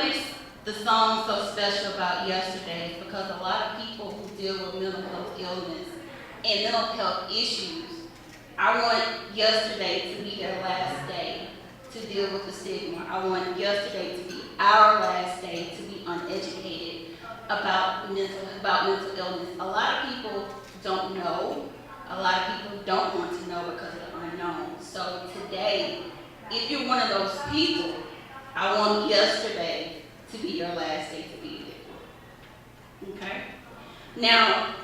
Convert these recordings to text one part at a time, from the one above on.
makes the song so special about yesterday is because a lot of people who deal with mental health illness and mental health issues, I want yesterday to be their last day to deal with the stigma. I want yesterday to be our last day to be uneducated about mental illness. A lot of people don't know. A lot of people don't want to know because of the unknown. So today, if you're one of those people, I want yesterday to be your last day to be there. Okay? Now,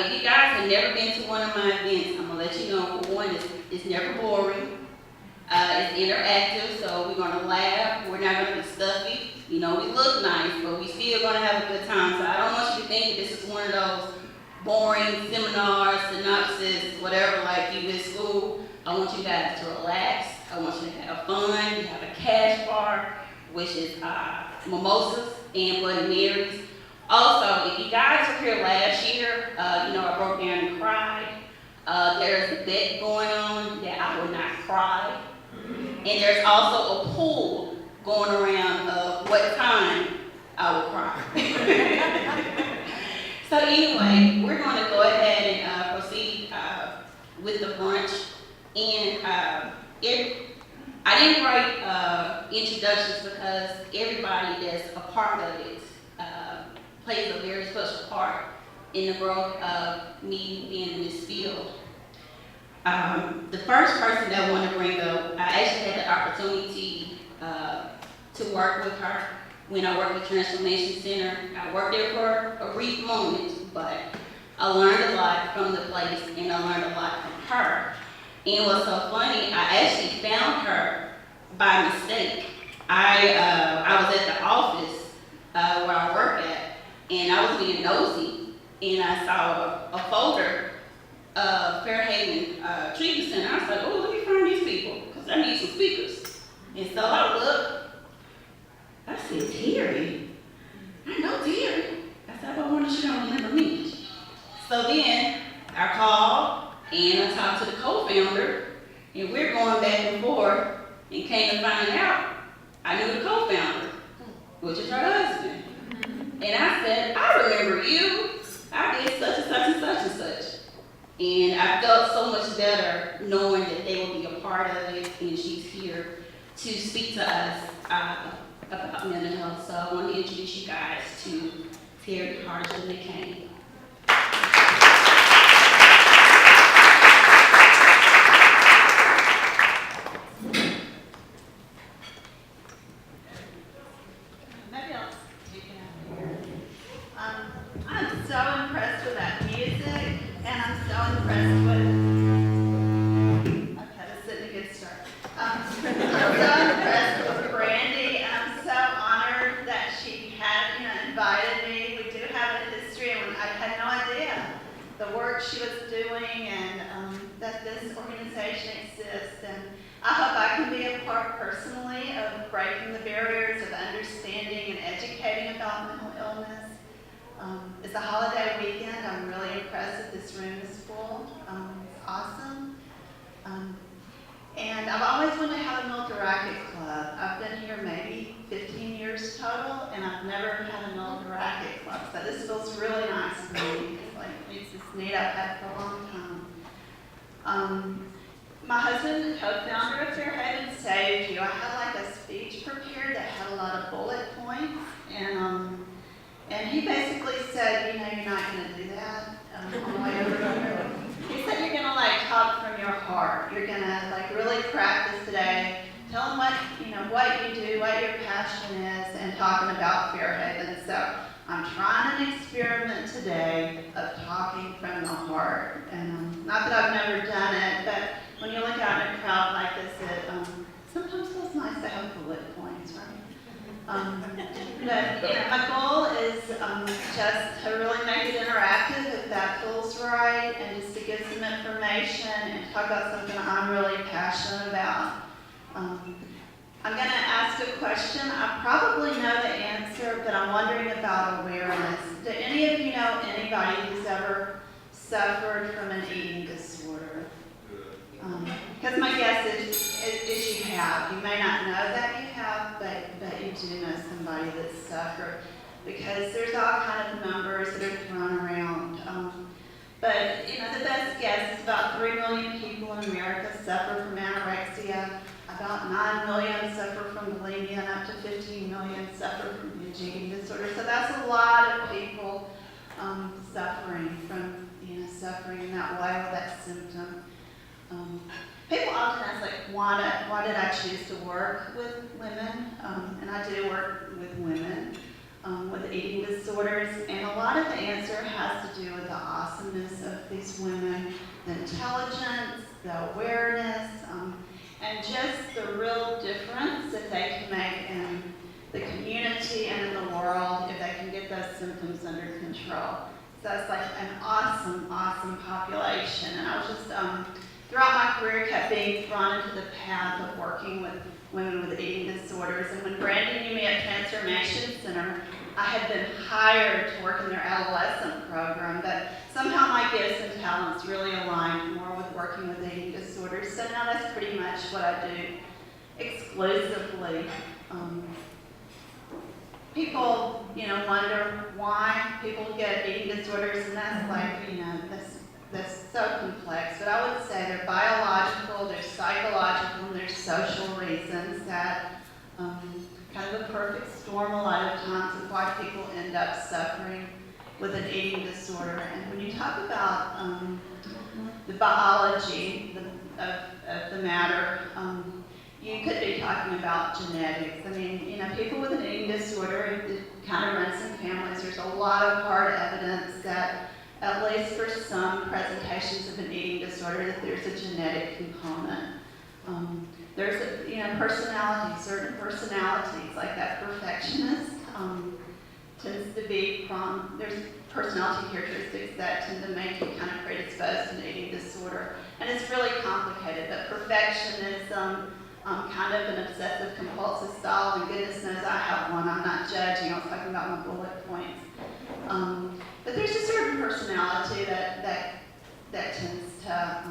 if you guys have never been to one of my events, I'm going to let you know, for one, it's never boring. It's interactive, so we're going to laugh. We're not going to be stuffy. You know, we look nice, but we still going to have a good time. So I don't want you to think that this is one of those boring seminars, synopsis, whatever, like you in school. I want you guys to relax. I want you to have fun. We have a cash bar, which is mimosas and Bloody Marys. Also, if you guys were here last year, I broke down and cried. There's a bet going on that I will not cry. And there's also a pool going around of what time I will cry. So anyway, we're going to go ahead and proceed with the brunch. And I didn't write introductions because everybody that's a part of it plays a very special part in the growth of me being in this field. The first person that I want to bring up, I actually had the opportunity to work with her when I worked with Transformation Center. I worked there for a brief moment, but I learned a lot from the place and I learned a lot from her. And what's so funny, I actually found her by mistake. I was at the office where I work at, and I was being nosy, and I saw a folder of Fairhaven Treatment Center. I was like, oh, let me find these people, because I need some speakers. And so I looked, I said, Terry? I know Terry. I said, I wonder if she don't remember me. So then I called, and I talked to the co-founder, and we're going back and forth, and came to find out I knew the co-founder, which is her husband. And I said, I remember you. I did such and such and such and such. And I felt so much better knowing that they will be a part of it, and she's here to speak to us about mental health. So I want to introduce you guys to Terry Harshman McCain. Brandy, and I'm so honored that she had, invited me. We do have a history, and I had no idea the work she was doing and that this organization exists. And I hope I can be a part personally of breaking the barriers of understanding and educating about mental illness. It's a holiday weekend. I'm really impressed that this room is full. It's awesome. And I've always wanted to have a Milton Racquet Club. I've been here maybe 15 years total, and I've never had a Milton Racquet Club. So this feels really nice for me. It's this need I've had for a long time. My husband, the co-founder of Fairhaven, saved you. I had like a speech prepared that had a lot of bullet points, and he basically said, you're not going to do that on the way over here. He said you're going to talk from your heart. You're going to really practice today. Tell them what you do, what your passion is, and talking about Fairhaven. So I'm trying an experiment today of talking from the heart. And not that I've never done it, but when you look out in a crowd like this, it sometimes feels nice to have bullet points, right? But my goal is just to really make it interactive if that feels right, and just to give some information and talk about something I'm really passionate about. I'm going to ask a question. I probably know the answer, but I'm wondering about awareness. Do any of you know anybody who's ever suffered from an eating disorder? Because my guess is you have. You may not know that you have, bet you do know somebody that's suffered, because there's all kind of numbers that are thrown around. But the best guess is about 3 million people in America suffer from anorexia. About 9 million suffer from bulimia, and up to 15 million suffer from binge eating disorder. So that's a lot of people suffering from, suffering in that way with that symptom. People often ask, like, why did I choose to work with women? And I do work with women with eating disorders, and a lot of the answer has to do with the awesomeness of these women, the intelligence, the awareness, and just the real difference that they can make in the community and in the world if they can get those symptoms under control. So it's like an awesome, awesome population. And I was just, throughout my career, kept being thrown into the path of working with women with eating disorders. And when Brandy knew me at Transformation Center, I had been hired to work in their adolescent program, but somehow my gifts and talents really aligned more with working with eating disorders. So now that's pretty much what I do exclusively. People, wonder why people get eating disorders, and that's like, that's so complex. But I would say they're biological, they're psychological, and there's social reasons that kind of a perfect storm a lot of times of why people end up suffering with an eating disorder. And when you talk about the biology of the matter, you could be talking about genetics. I mean, people with an eating disorder, it kind of runs in families. There's a lot of hard evidence that, at least for some presentations of an eating disorder, that there's a genetic component. There's personality, certain personalities, like that perfectionist tends to be there's personality characteristics that tend to make you kind of predisposed to an eating disorder. And it's really complicated, but perfectionism, kind of an obsessive compulsive style, and goodness knows I have one. I'm not judging, I was talking about my bullet points. But there's a certain personality that tends to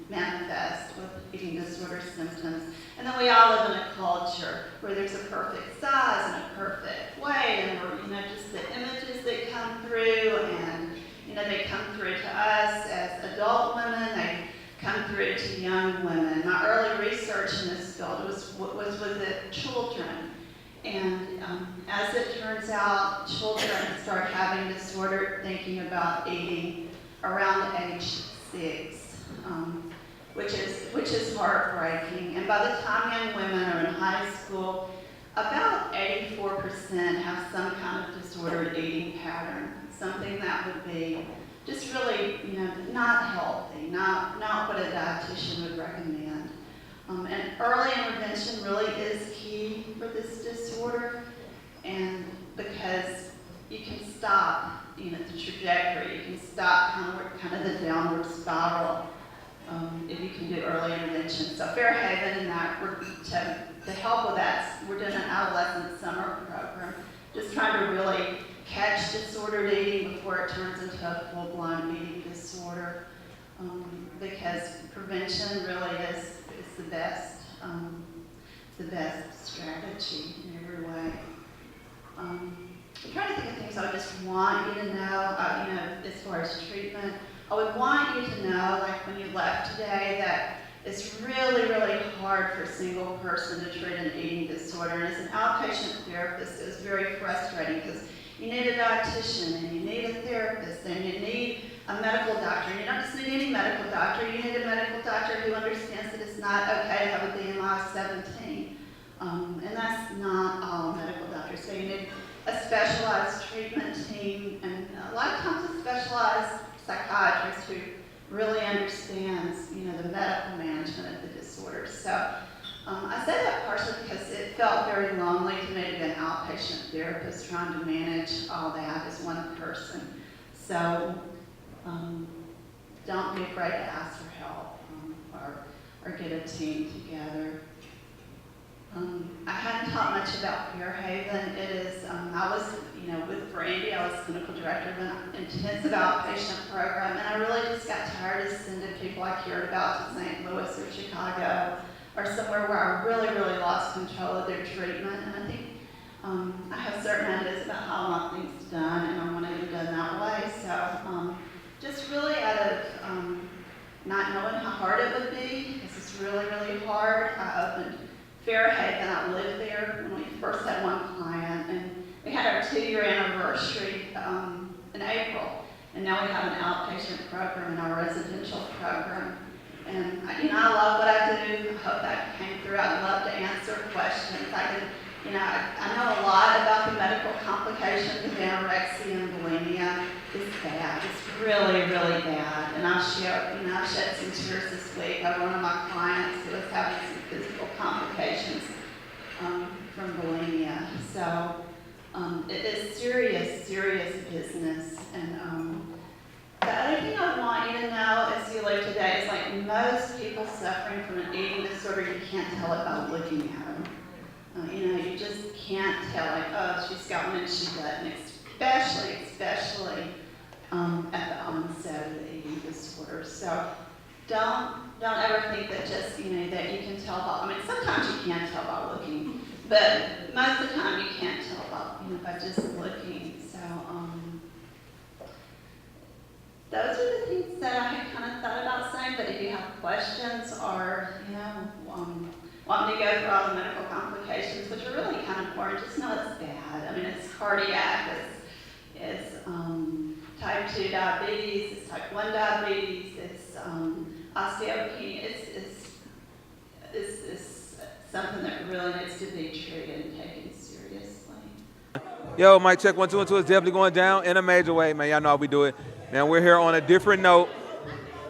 manifest with eating disorder symptoms. And then we all live in a culture where there's a perfect size and a perfect weight, and we're, just the images that come through, and they come through to us as adult women, they come through to young women. My early research in this field was with the children. And as it turns out, children start having disordered thinking about eating around age 6. Which is heartbreaking. And by the time young women are in high school, about 84% have some kind of disordered eating pattern, something that would be just really, not healthy, not what a dietitian would recommend. And early intervention really is key for this disorder, and because you can stop, the trajectory, you can stop kind of the downward spiral. If you can do early intervention. So Fairhaven and that, to help with that, we're doing an adolescent summer program, just trying to really catch disordered eating before it turns into a full-blown eating disorder, because prevention really is the best strategy in every way. I'm trying to think of things I just want you to know, as far as treatment. I would want you to know, like when you left today, that it's really, really hard for a single person to treat an eating disorder. And as an outpatient therapist, it was very frustrating because you need a dietitian, and you need a therapist, and you need a medical doctor. And you don't just need any medical doctor, you need a medical doctor who understands that it's not okay to have a BMI of 17. And that's not all medical doctors. So you need a specialized treatment team, and a lot of times a specialized psychiatrist who really understands, the medical management of the disorder. So I say that partially because it felt very lonely to me to be an outpatient therapist trying to manage all that as one person. So don't be afraid to ask for help or get a team together. I hadn't taught much about Fairhaven. It is, I was, with Brandy, I was clinical director of an intensive outpatient program, and I really just got tired of sending people I cared about to St. Louis or Chicago. or somewhere where I really, really lost control of their treatment. And I think I have certain ideas about how I want things done, and I want it done that way. So just really out of not knowing how hard it would be, because it's really, really hard, I opened Fairhaven. I lived there when we first had one client, and we had our 2-year anniversary in April. And now we have an outpatient program and our residential program. And I love what I do. I hope that came through. I'd love to answer questions. I know a lot about the medical complications of anorexia and bulimia. It's bad. It's really, really bad. And I've shed some tears this week over one of my clients who was having some physical complications from bulimia. So it is serious, serious business. And the other thing I want you to know as you live today is like most people suffering from an eating disorder, you can't tell it by looking at them. You just can't tell, like, oh, she's got one and she doesn't, especially at the onset of the eating disorder. So don't ever think that just, that you can tell by, sometimes you can tell by looking, but most of the time you can't tell by just looking. So those are the things that I had kind of thought about saying, but if you have questions or, want me to go through all the medical complications, which are really kind of important, just know it's bad. It's cardiac, it's type 2 diabetes, it's type 1 diabetes, it's osteopenia, it's something that really needs to be treated and taken seriously. Yo, mic check 1 2 1 2. It's definitely going down in a major way, man. Y'all know how we do it. Man, we're here on a different note,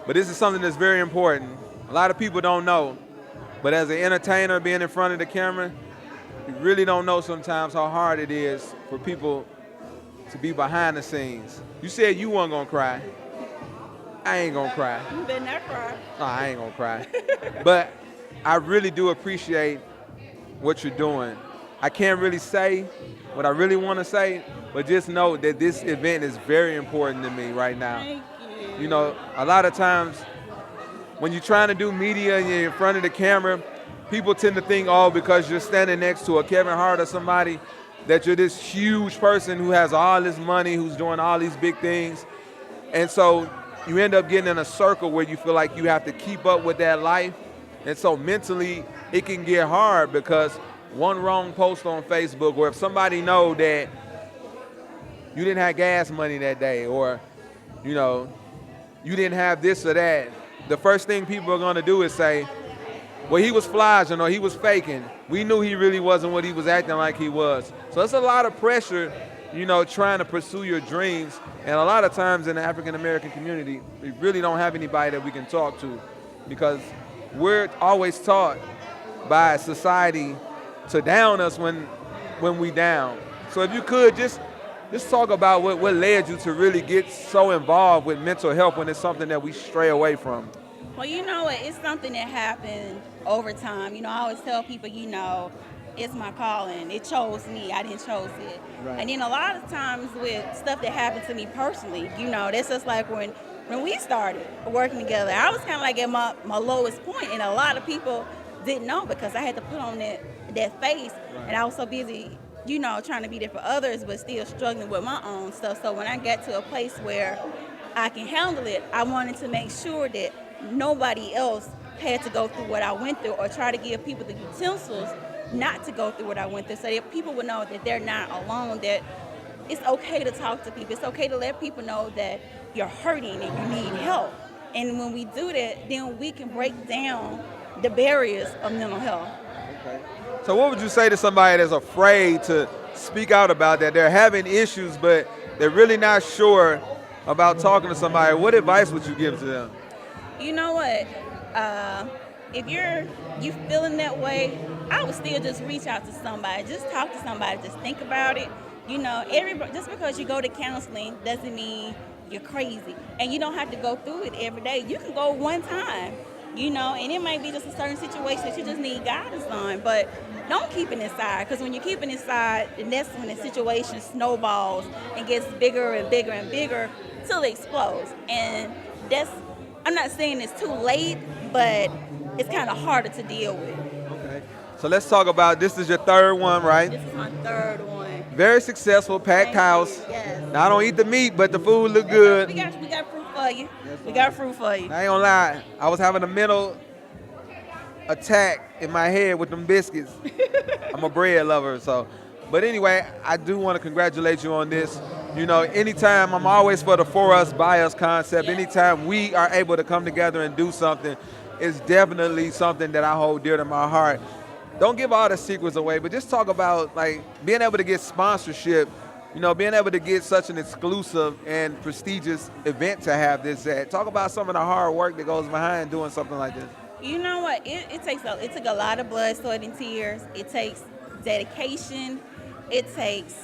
but this is something that's very important. A lot of people don't know, but as an entertainer being in front of the camera, you really don't know sometimes how hard it is for people to be behind the scenes. You said you weren't gonna cry. I ain't gonna cry. You better not cry. No, I ain't gonna cry. But I really do appreciate what you're doing. I can't really say what I really want to say, but just know that this event is very important to me right now. Thank you. A lot of times when you're trying to do media and you're in front of the camera, people tend to think, oh, because you're standing next to a Kevin Hart or somebody, that you're this huge person who has all this money, who's doing all these big things. And so you end up getting in a circle where you feel like you have to keep up with that life. And so mentally, it can get hard because one wrong post on Facebook, or if somebody know that you didn't have gas money that day, or, you didn't have this or that, the first thing people are gonna do is say, well, he was flogging or he was faking. We knew he really wasn't what he was acting like he was. So it's a lot of pressure, trying to pursue your dreams. And a lot of times in the African-American community, we really don't have anybody that we can talk to because we're always taught by society to down us when we down. So if you could just talk about what led you to really get so involved with mental health when it's something that we stray away from. Well, you know what? It's something that happened over time. I always tell people, it's my calling. It chose me. I didn't chose it. Right. And then a lot of times with stuff that happened to me personally, that's just like when we started working together, I was kind of like at my lowest point, and a lot of people didn't know because I had to put on that face, Right. and I was so busy, trying to be there for others, but still struggling with my own stuff. So when I got to a place where I can handle it, I wanted to make sure that nobody else had to go through what I went through, or try to give people the utensils not to go through what I went through, so that people would know that they're not alone, that it's okay to talk to people. It's okay to let people know that you're hurting and you need help. And when we do that, then we can break down the barriers of mental health. Okay. So what would you say to somebody that's afraid to speak out about that? They're having issues, but they're really not sure about talking to somebody. What advice would you give to them? You know what? If you feeling that way, I would still just reach out to somebody. Just talk to somebody. Just think about it. Everybody, just because you go to counseling doesn't mean you're crazy. And you don't have to go through it every day. You can go one time, and it might be just a certain situation that you just need guidance on. But don't keep it inside, because when you keep it inside, and that's when the situation snowballs and gets bigger and bigger and bigger till it explodes. And I'm not saying it's too late, but it's kind of harder to deal with. Okay. So let's talk about, this is your third one, right? This is my third one. Very successful, packed Thank you. house. Yes. Now I don't eat the meat, but the food look good. We got fruit for you. We got fruit for you. I ain't gonna lie, I was having a mental attack in my head with them biscuits. I'm a bread lover, so. But anyway, I do want to congratulate you on this. You know, anytime, I'm always for the for us, by us concept. Yeah. Anytime we are able to come together and do something, it's definitely something that I hold dear to my heart. Don't give all the secrets away, but just talk about like being able to get sponsorship, you know, being able to get such an exclusive and prestigious event to have this at. Talk about some of the hard work that goes behind doing something like this. You know what? It took a lot of blood, sweat, and tears. It takes dedication. It takes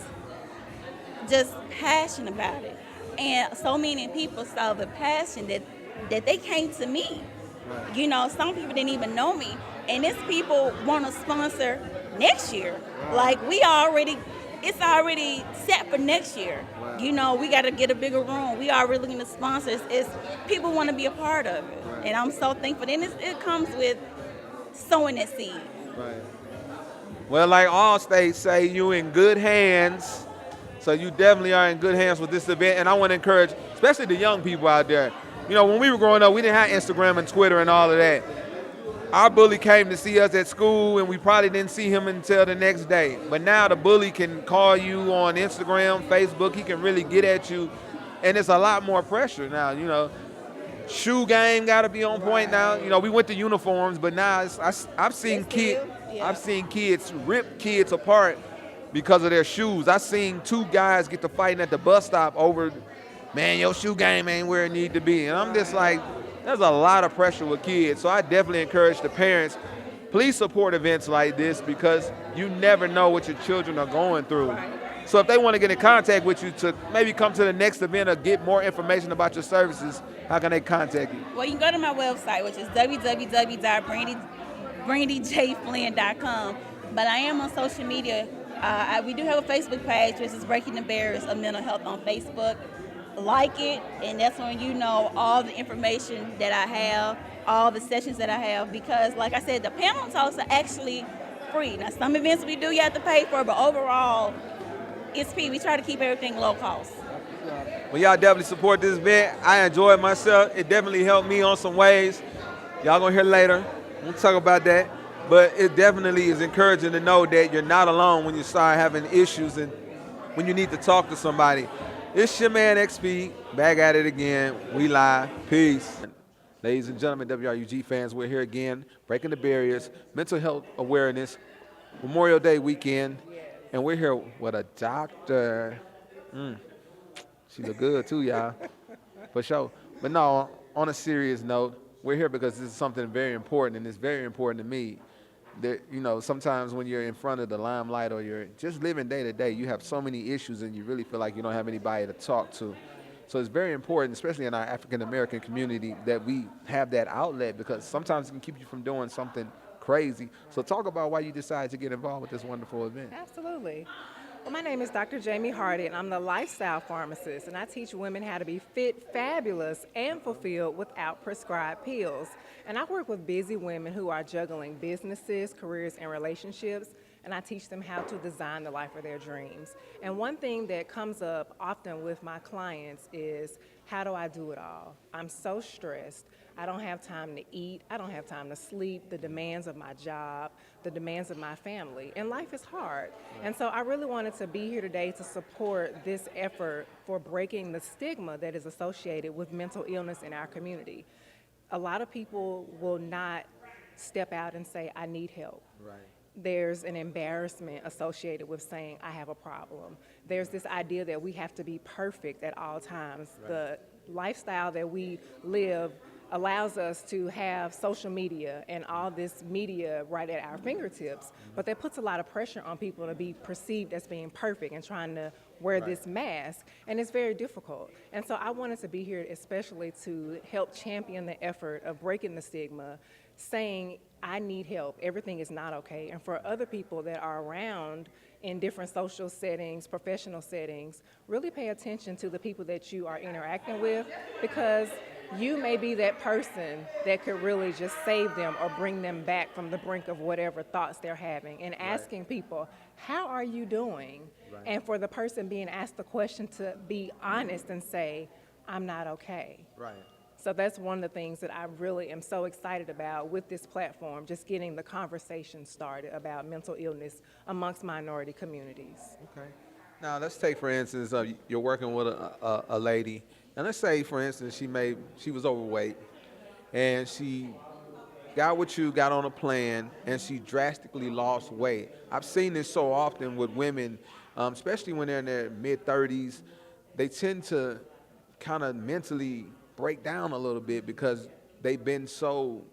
just passion about it. And so many people saw the passion that they came to me. Right. You know, some people didn't even know me. And these people want to sponsor next year. Wow. Like it's already set for next year. Wow. You know, we got to get a bigger room. We are really going to sponsor. It's people want to be a part of it. Right. And I'm so thankful. And it comes with sowing that seed. Right. Well, like all states say, you in good hands. So you definitely are in good hands with this event. And I want to encourage, especially the young people out there. You know, when we were growing up, we didn't have Instagram and Twitter and all of that. Our bully came to see us at school, and we probably didn't see him until the next day. But now the bully can call you on Instagram, Facebook. He can really get at you. And it's a lot more pressure now, you know. Shoe game got to be on point now. You know, we went to uniforms, but now I've seen kids rip kids apart because of their shoes. I've seen two guys get to fighting at the bus stop over, man, your shoe game ain't where it need to be. And I'm just like, there's a lot of pressure with kids. So I definitely encourage the parents, please support events like this because you never know what your children are going through. So if they want to get in contact with you to maybe come to the next event or get more information about your services, how can they contact you? Well, you can go to my website, which is www.brandyjflynn.com. But I am on social media. We do have a Facebook page, which is Breaking the Barriers of Mental Health on Facebook. Like it, and that's when you know all the information that I have, all the sessions that I have, because like I said, the panel talks are actually free. Now some events we do you have to pay for, but overall it's free. We try to keep everything low cost. Well, y'all definitely support this event. I enjoyed myself. It definitely helped me on some ways. Y'all gonna hear later. We'll talk about that. But it definitely is encouraging to know that you're not alone when you start having issues and when you need to talk to somebody. It's your man XP, back at it again. We live. Peace. Ladies and gentlemen, WRUG fans, we're here again, breaking the barriers, mental health awareness, Memorial Day weekend, and we're here with a doctor. She look good too, y'all, for sure. But no, on a serious note, we're here because this is something very important, and it's very important to me. That, you know, sometimes when you're in front of the limelight or you're just living day to day, you have so many issues and you really feel like you don't have anybody to talk to. So it's very important, especially in our African American community, that we have that outlet because sometimes it can keep you from doing something crazy. So talk about why you decided to get involved with this wonderful event. Absolutely. Well, my name is Dr. Jamie Hardy, and I'm the lifestyle pharmacist, and I teach women how to be fit, fabulous, and fulfilled without prescribed pills. And I work with busy women who are juggling businesses, careers, and relationships, and I teach them how to design the life of their dreams. And one thing that comes up often with my clients is, how do I do it all? I'm so stressed. I don't have time to eat. I don't have time to sleep. The demands of my job, the demands of my family, and life is hard. And so I really wanted to be here today to support this effort for breaking the stigma that is associated with mental illness in our community. A lot of people will not step out and say, I need help. Right. There's an embarrassment associated with saying, I have a problem. There's this idea that we have to be perfect at all times. Right. The lifestyle that we live allows us to have social media and all this media right at our fingertips, but that puts a lot of pressure on people to be perceived as being perfect and trying to wear this mask, and it's very difficult. And so I wanted to be here especially to help champion the effort of breaking the stigma, saying, I need help, everything is not okay. And for other people that are around in different social settings, professional settings, really pay attention to the people that you are interacting with, because you may be that person that could really just save them or bring them back from the brink of whatever thoughts they're having. And asking people, how are you doing? Right. And for the person being asked the question to be honest and say, I'm not okay. Right. So that's one of the things that I really am so excited about with this platform, just getting the conversation started about mental illness amongst minority communities. Okay. Now let's take, for instance, you're working with a lady, and let's say, for instance, she was overweight, and she got with you, got on a plan, and she drastically lost weight. I've seen this so often with women, especially when they're in their mid-30s. They tend to kind of mentally break down a little bit because they've been so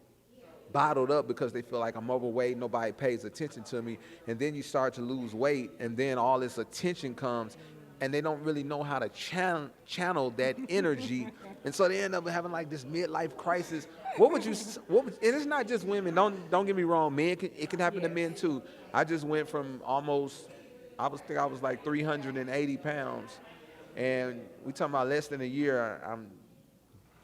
bottled up because they feel like I'm overweight, nobody pays attention to me, and then you start to lose weight, and then all this attention comes, and they don't really know how to channel that energy, and so they end up having like this midlife crisis. And it's not just women. Don't get me wrong, men. It can happen to men too. I just went from I was like 380 pounds, and we talking about less than a year. I'm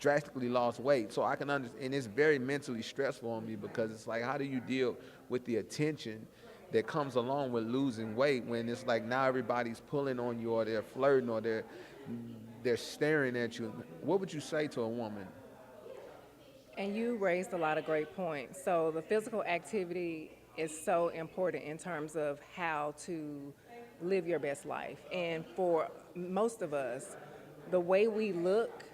drastically lost weight, so I can understand, and it's very mentally stressful on me because it's like, how do you deal with the attention that comes along with losing weight when it's like now everybody's pulling on you, or they're flirting, or they're staring at you? What would you say to a woman? And you raised a lot of great points. So the physical activity is so important in terms of how to live your best life. And for most of us, the way we look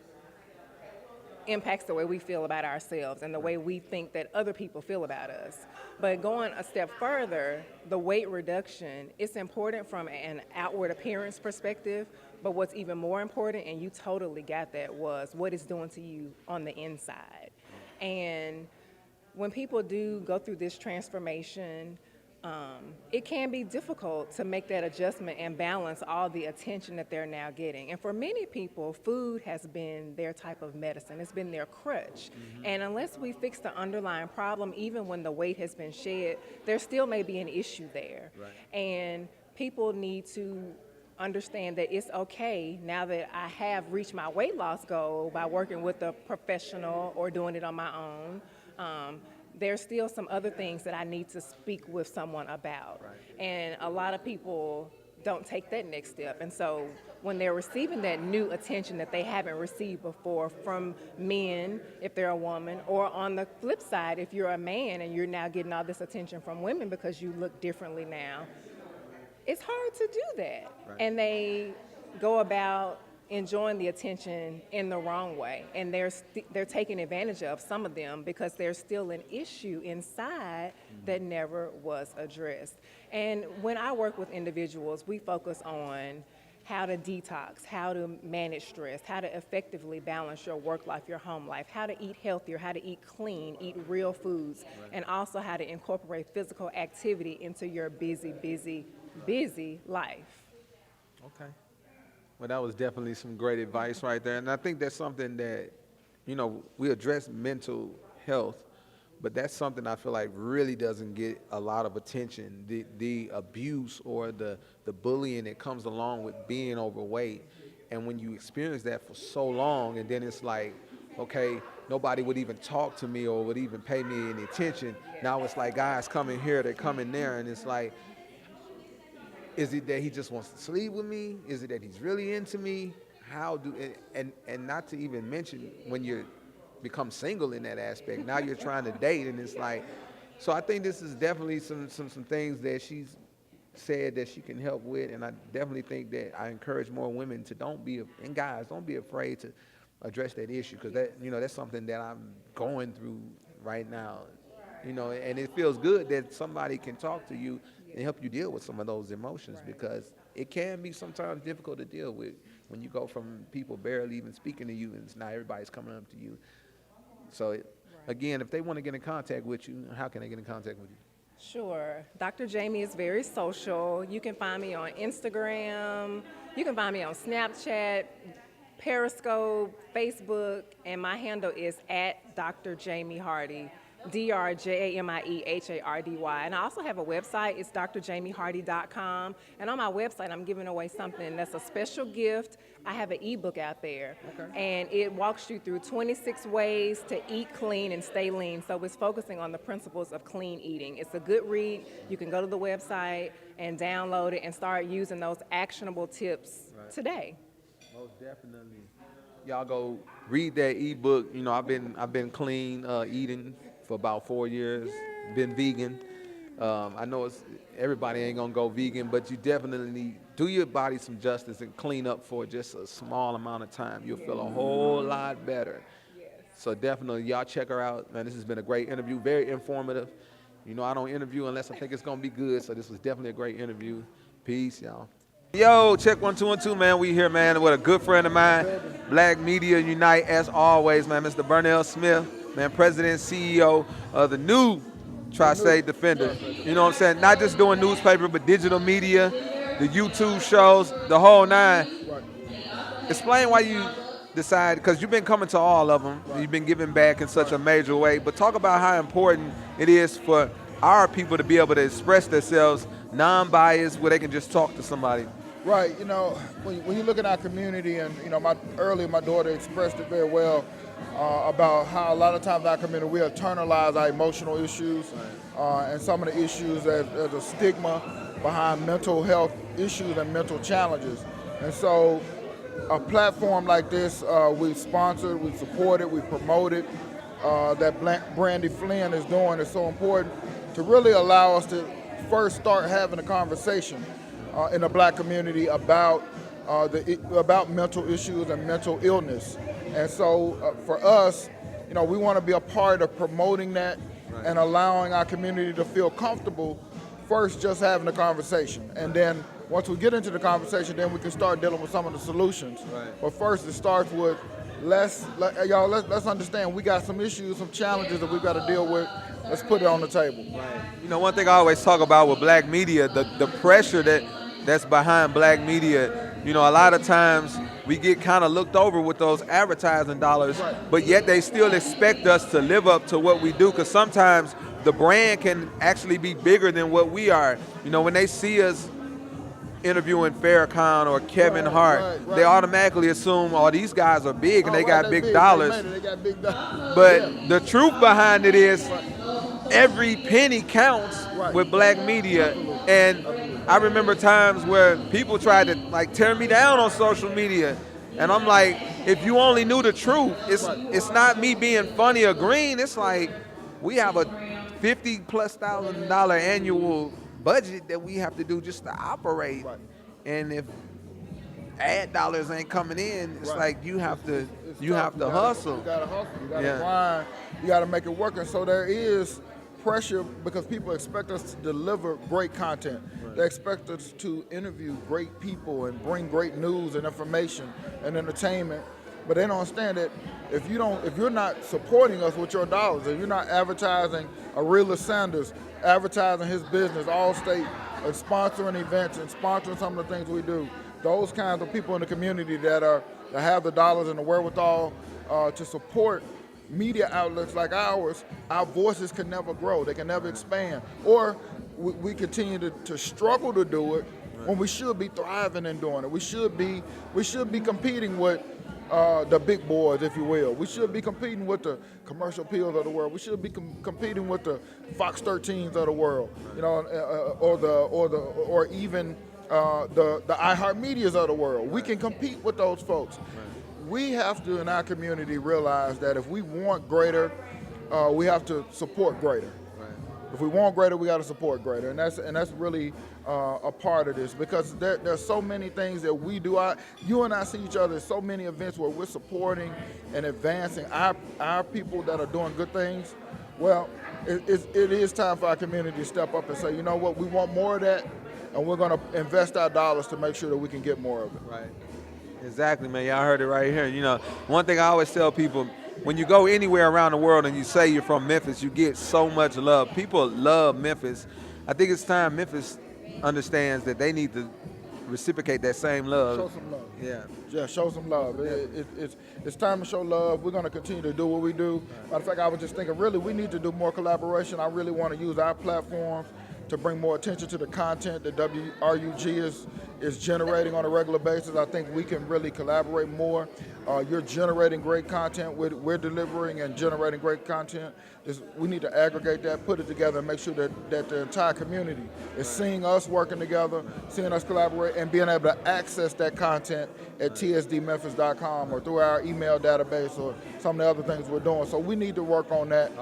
impacts the way we feel about ourselves and the way we think that other people feel about us. But going a step further, the weight reduction, it's important from an outward appearance perspective, but what's even more important, and you totally got that, was what it's doing to you on the inside. And when people do go through this transformation, it can be difficult to make that adjustment and balance all the attention that they're now getting. And for many people, food has been their type of medicine. It's been their crutch. Mm-hmm. And unless we fix the underlying problem, even when the weight has been shed, there still may be an issue there. Right. And people need to understand that it's okay now that I have reached my weight loss goal by working with a professional or doing it on my own. There's still some other things that I need to speak with someone about. Right. And a lot of people don't take that next step. And so when they're receiving that new attention that they haven't received before from men, if they're a woman, or on the flip side, if you're a man and you're now getting all this attention from women because you look differently now, it's hard to do that. Right. And they go about enjoying the attention in the wrong way, and they're taking advantage of some of them because there's still an issue inside that never was addressed. And when I work with individuals, we focus on how to detox, how to manage stress, how to effectively balance your work life, your home life, how to eat healthier, how to eat clean, eat real foods, right. And also how to incorporate physical activity into your busy life. Okay. Well, that was definitely some great advice right there. And I think that's something that, we address mental health, but that's something I feel like really doesn't get a lot of attention. The abuse or the bullying that comes along with being overweight. And when you experience that for so long, and then it's like, okay, nobody would even talk to me or would even pay me any attention. Now it's like guys coming here, they're coming there, and it's like, is it that he just wants to sleep with me? Is it that he's really into me? And not to even mention when you become single in that aspect. Now you're trying to date, and it's like, so I think this is definitely some things that she's said that she can help with, and I definitely think that I encourage more women to and guys, don't be afraid to address that issue, because that's something that I'm going through right now, and it feels good that somebody can talk to you and help you deal with some of those emotions, because it can be sometimes difficult to deal with when you go from people barely even speaking to you, and now everybody's coming up to you. So again, if they want to get in contact with you, how can they get in contact with you? Sure. Dr. Jamie is very social. You can find me on Instagram. You can find me on Snapchat, Periscope, Facebook, and my handle is @Dr. Jamie Hardy. DrJamieHardy. And I also have a website. It's drjamiehardy.com. And on my website, I'm giving away something that's a special gift. I have an ebook out there. And it walks you through 26 ways to eat clean and stay lean. So it's focusing on the principles of clean eating. It's a good read. You can go to the website and download it and start using those actionable tips today. Most definitely. Y'all go read that ebook. You know, I've been clean eating for about 4 years. Been vegan. I know everybody ain't gonna go vegan, but you definitely need do your body some justice and clean up for just a small amount of time. You'll feel a whole lot better. So definitely, y'all check her out. Man, this has been a great interview, very informative. You know, I don't interview unless I think it's gonna be good. So this was definitely a great interview. Peace, y'all. Yo, check 1 2 1 2, man. We here, man, with a good friend of mine, Black Media Unite, as always, man. Mr. Burnell Smith, man, President, CEO of the new Tri-State Defender. You know what I'm saying? Not just doing newspaper, but digital media, the YouTube shows, the whole nine. Explain why you decided, because you've been coming to all of them, you've been giving back in such a major way, but talk about how important it is for our people to be able to express themselves non-biased, where they can just talk to somebody. Right, you know, when you look at our community, and you know, my daughter expressed it very well about how a lot of times our community, we internalize our emotional issues and some of the issues as a stigma behind mental health issues and mental challenges. And so a platform like this, we've sponsored, we've supported, we've promoted, that Brandy Flynn is doing is so important to really allow us to first start having a conversation in the Black community about mental issues and mental illness. And so for us, you know, we want to be a part of promoting that and allowing our community to feel comfortable first just having a conversation. And then once we get into the conversation, then we can start dealing with some of the solutions. But first it starts with let's understand we got some issues, some challenges that we've got to deal with. Let's put it on the table. You know, one thing I always talk about with Black media, the pressure that's behind Black media. You know, a lot of times we get kind of looked over with those advertising dollars, but yet they still expect us to live up to what we do, because sometimes the brand can actually be bigger than what we are. You know, when they see us interviewing Farrakhan or Kevin Hart, they automatically assume, oh, these guys are big and they got big dollars. But the truth behind it is every penny counts with Black media. And I remember times where people tried to like tear me down on social media. And I'm like, if you only knew the truth, it's not me being funny or green. It's like we have a $50,000+ annual budget that we have to do just to operate. And if ad dollars ain't coming in, it's like you have to hustle. You gotta hustle, you gotta grind, you gotta make it work. And so there is pressure because people expect us to deliver great content. They expect us to interview great people and bring great news and information and entertainment. But they don't understand that if you're not supporting us with your dollars, if you're not advertising Areela Sanders, advertising his business, Allstate, and sponsoring events and sponsoring some of the things we do, those kinds of people in the community that have the dollars and the wherewithal to support media outlets like ours, our voices can never grow. They can never expand. Or we continue to struggle to do it when we should be thriving and doing it. We should be competing with the big boys, if you will. We should be competing with the commercial appeals of the world. We should be competing with the Fox 13s of the world, you know, or even the iHeartMedias of the world. We can compete with those folks. We have to, in our community, realize that if we want greater, we have to support greater. If we want greater, we got to support greater, and that's really a part of this, because there's so many things that we do. You and I see each other at so many events where we're supporting and advancing our people that are doing good things. Well, it is time for our community to step up and say, you know what, we want more of that, and we're going to invest our dollars to make sure that we can get more of it. Right. Exactly, man. Y'all heard it right here. You know, one thing I always tell people, when you go anywhere around the world and you say you're from Memphis, you get so much love. People love Memphis. I think it's time Memphis understands that they need to reciprocate that same love. Show some love. Yeah. Show some love. It's time to show love. We're going to continue to do what we do. Matter of fact, I was just thinking, really, we need to do more collaboration. I really want to use our platforms to bring more attention to the content that WRUG is generating on a regular basis. I think we can really collaborate more. You're generating great content. We're delivering and generating great content. We need to aggregate that, put it together, and make sure that the entire community is seeing us working together, seeing us collaborate, and being able to access that content at tsdmemphis.com or through our email database or some of the other things we're doing. So we need to work on that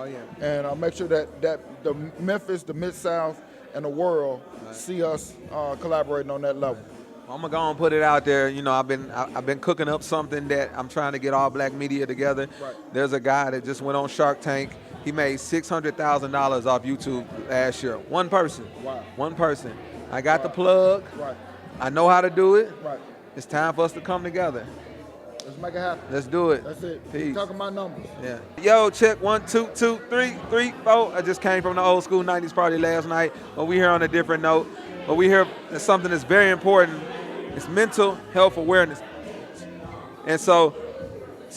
and make sure that the Memphis, the Mid-South, and the world see us collaborating on that level. I'm gonna go and put it out there. You know, I've been cooking up something that I'm trying to get all black media together. Right. There's a guy that just went on Shark Tank. He made $600,000 off YouTube last year. One person. Wow. One person. I got the plug. Right. I know how to do it. Right. It's time for us to come together. Let's make it happen. Let's do it. That's it. Peace. Keep talking my numbers. Yeah. Yo, check 1, 2, 2, 3, 3, 4. I just came from the old school 90s party last night, but we here on a different note. But we here at something that's very important. It's mental health awareness. And so,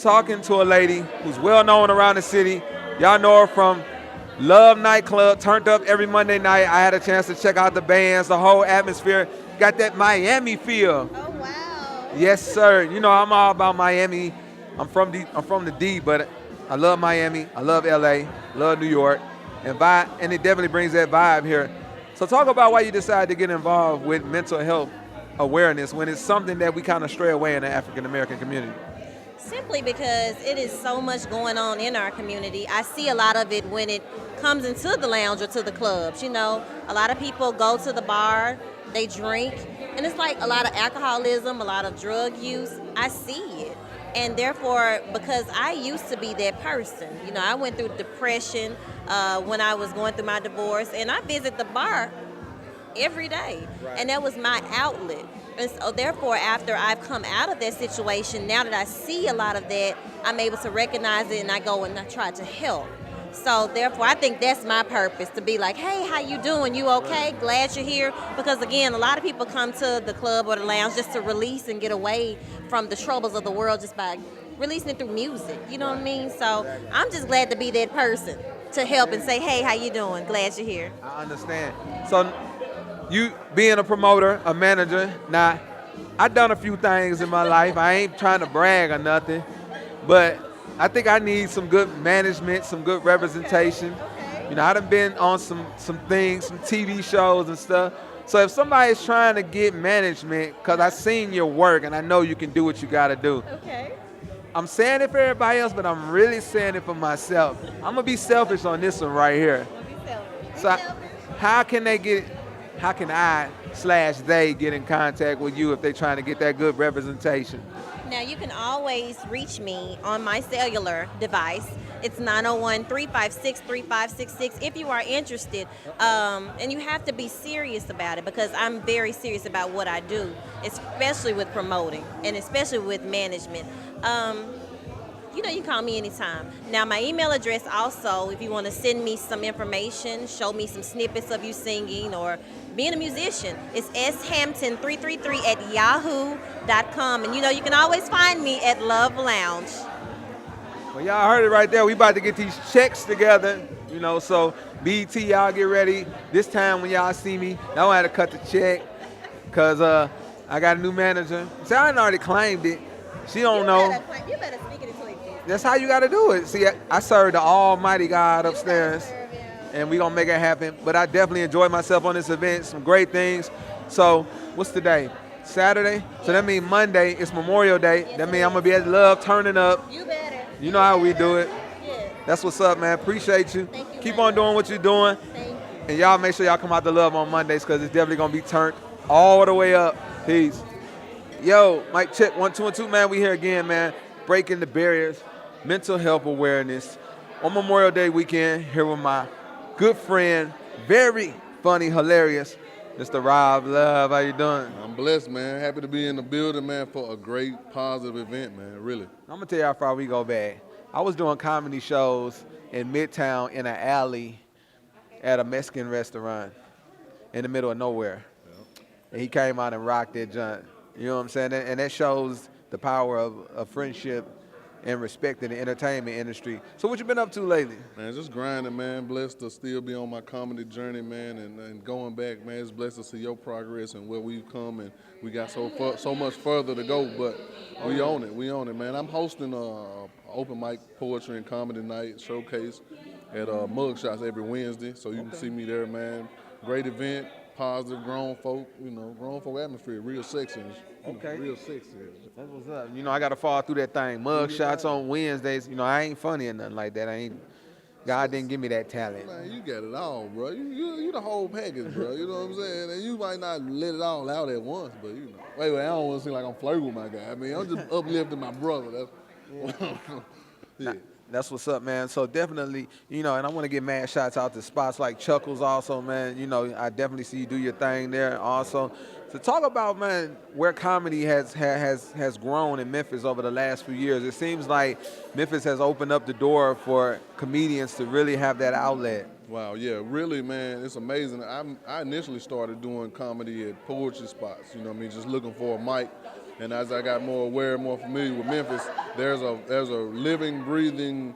talking to a lady who's well known around the city. Y'all know her from Love Nightclub, turned up every Monday night. I had a chance to check out the bands, the whole atmosphere. Got that Miami feel. Oh wow. Yes, sir. You know, I'm all about Miami. I'm from the D, but I love Miami. I love LA. Love New York, and it definitely brings that vibe here. So talk about why you decided to get involved with mental health awareness when it's something that we kind of stray away in the African American community. Simply because it is so much going on in our community. I see a lot of it when it comes into the lounge or to the clubs. You know, a lot of people go to the bar, they drink, and it's like a lot of alcoholism, a lot of drug use. I see it. And therefore, because I used to be that person, you know, I went through depression when I was going through my divorce, and I visit the bar every day. Right. And that was my outlet. And so therefore, after I've come out of that situation, now that I see a lot of that, I'm able to recognize it, and I go and I try to help. So therefore, I think that's my purpose, to be like, hey, how you doing? You okay? Glad you're here. Because again, a lot of people come to the club or the lounge just to release and get away from the troubles of the world just by releasing it through music. You know what I mean? So I'm just glad to be that person to help and say, hey, how you doing? Glad you're here. I understand. So you being a promoter, a manager, now I've done a few things in my life. I ain't trying to brag or nothing, but I think I need some good management, some good representation. Okay. You know, I done been on some things, some TV shows and stuff. So if somebody's trying to get management, because I've seen your work and I know you can do what you got to do. Okay. I'm saying it for everybody else, but I'm really saying it for myself. I'm going to be selfish on this one right here. So how can I/they get in contact with you if they're trying to get that good representation? Now, you can always reach me on my cellular device. It's 901-356-3566 if you are interested. And you have to be serious about it, because I'm very serious about what I do, especially with promoting and especially with management. You know, you can call me anytime. Now, my email address also, if you want to send me some information, show me some snippets of you singing or being a musician, it's shampton333@yahoo.com. And you know, you can always find me at Love Lounge. Well, y'all heard it right there. We about to get these checks together, you know, so BET, y'all get ready. This time when y'all see me, I don't have to cut the check, because I got a new manager. See, I done already claimed it. She don't know. You better speak it into existence. That's how you got to do it. See, I serve the almighty God upstairs, and we going to make it happen. But I definitely enjoyed myself on this event, some great things. So what's today? Saturday? So that means Monday, it's Memorial Day. That means I'm going to be at Love turning up. You better. You know how we do it. Yeah. That's what's up, man. Appreciate you. Thank you, Keep man. on doing what you're doing. Thank you. And y'all make sure y'all come out to Love on Mondays, because it's definitely going to be turned all the way up. Peace. Yo, mic check 1, 2, and 2, man. We here again, man. Breaking the barriers, mental health awareness. On Memorial Day weekend, here with my good friend, very funny, hilarious, Mr. Rob Love. How you doing? I'm blessed, man. Happy to be in the building, man, for a great, positive event, man, really. I'm going to tell you how far we go back. I was doing comedy shows in Midtown in an alley at a Mexican restaurant in the middle of nowhere. and he came out and rocked that joint. You know what I'm saying? And that shows the power of friendship and respect in the entertainment industry. So what you been up to lately? Man, just grinding, man. Blessed to still be on my comedy journey, man, and going back, man. It's blessed to see your progress and where we've come, and we got so much further to go, but we own it, man. I'm hosting a open mic poetry and comedy night showcase at Mugshots every Wednesday, so you can see me there, man. Great event, positive, grown folk atmosphere, real sexy. Okay. Real sexy. That's what's up. You know, I got to fall through that thing. Mug shots on Wednesdays. You know, I ain't funny or nothing like that. God didn't give me that talent. Man, you got it all, bro. You the whole package, bro. You know what I'm saying? And you might not let it all out at once, but you know. Wait, I don't want to seem like I'm flirting with my guy. I mean, I'm just uplifting my brother. Yeah. That's what's up, man. So definitely, you know, and I want to give mad shots out to spots like Chuckles also, man. You know, I definitely see you do your thing there also. So talk about, man, where comedy has grown in Memphis over the last few years. It seems like Memphis has opened up the door for comedians to really have that outlet. Wow, yeah, really, man, it's amazing. I initially started doing comedy at poetry spots, you know what I mean, just looking for a mic. And as I got more aware, more familiar with Memphis, there's a living, breathing,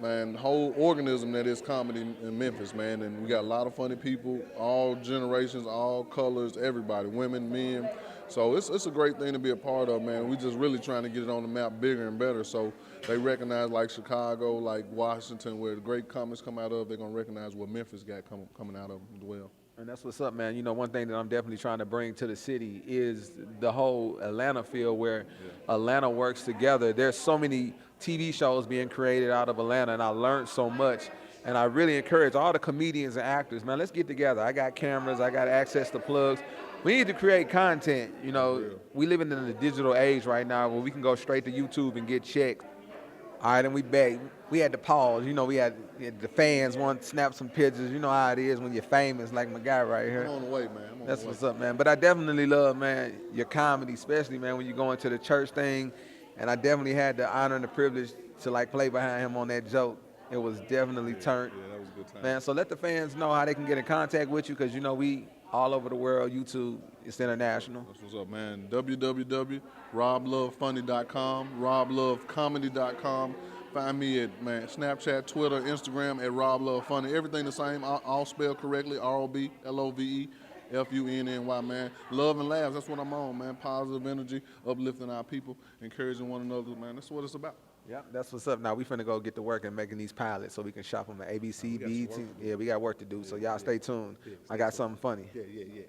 man, whole organism that is comedy in Memphis, man. And we got a lot of funny people, all generations, all colors, everybody, women, men. So it's a great thing to be a part of, man. We just really trying to get it on the map bigger and better. So they recognize like Chicago, like Washington, where the great comics come out of, they're going to recognize what Memphis got coming out of as well. And that's what's up, man. You know, one thing that I'm definitely trying to bring to the city is the whole Atlanta feel where Atlanta works together. There's so many TV shows being created out of Atlanta, and I learned so much. And I really encourage all the comedians and actors, man, let's get together. I got cameras, I got access to plugs. We need to create content. You know, we living in the digital age right now where we can go straight to YouTube and get checked. All right, and we back. We had to pause. You know, we had the fans want to snap some pictures. You know how it is when you're famous, like my guy right here. I'm on the way, man. That's what's up, man. But I definitely love, man, your comedy, especially, man, when you go into the church thing. And I definitely had the honor and the privilege to, like, play behind him on that joke. It was definitely turned. Yeah, that was a good time. Man, so let the fans know how they can get in contact with you because, you know, we all over the world, YouTube, it's international. That's what's up, man. www.roblovefunny.com, roblovecomedy.com. Find me at, man, Snapchat, Twitter, Instagram at roblovefunny. Everything the same, all spelled correctly, ROBLOVEFUNNY, man. Love and laughs, that's what I'm on, man. Positive energy, uplifting our people, encouraging one another, man. That's what it's about. Yeah, that's what's up. Now we finna go get to work and making these pilots so we can shop them at ABC, BET. Yeah, we got work to do. So y'all stay tuned. I got something funny. Yeah.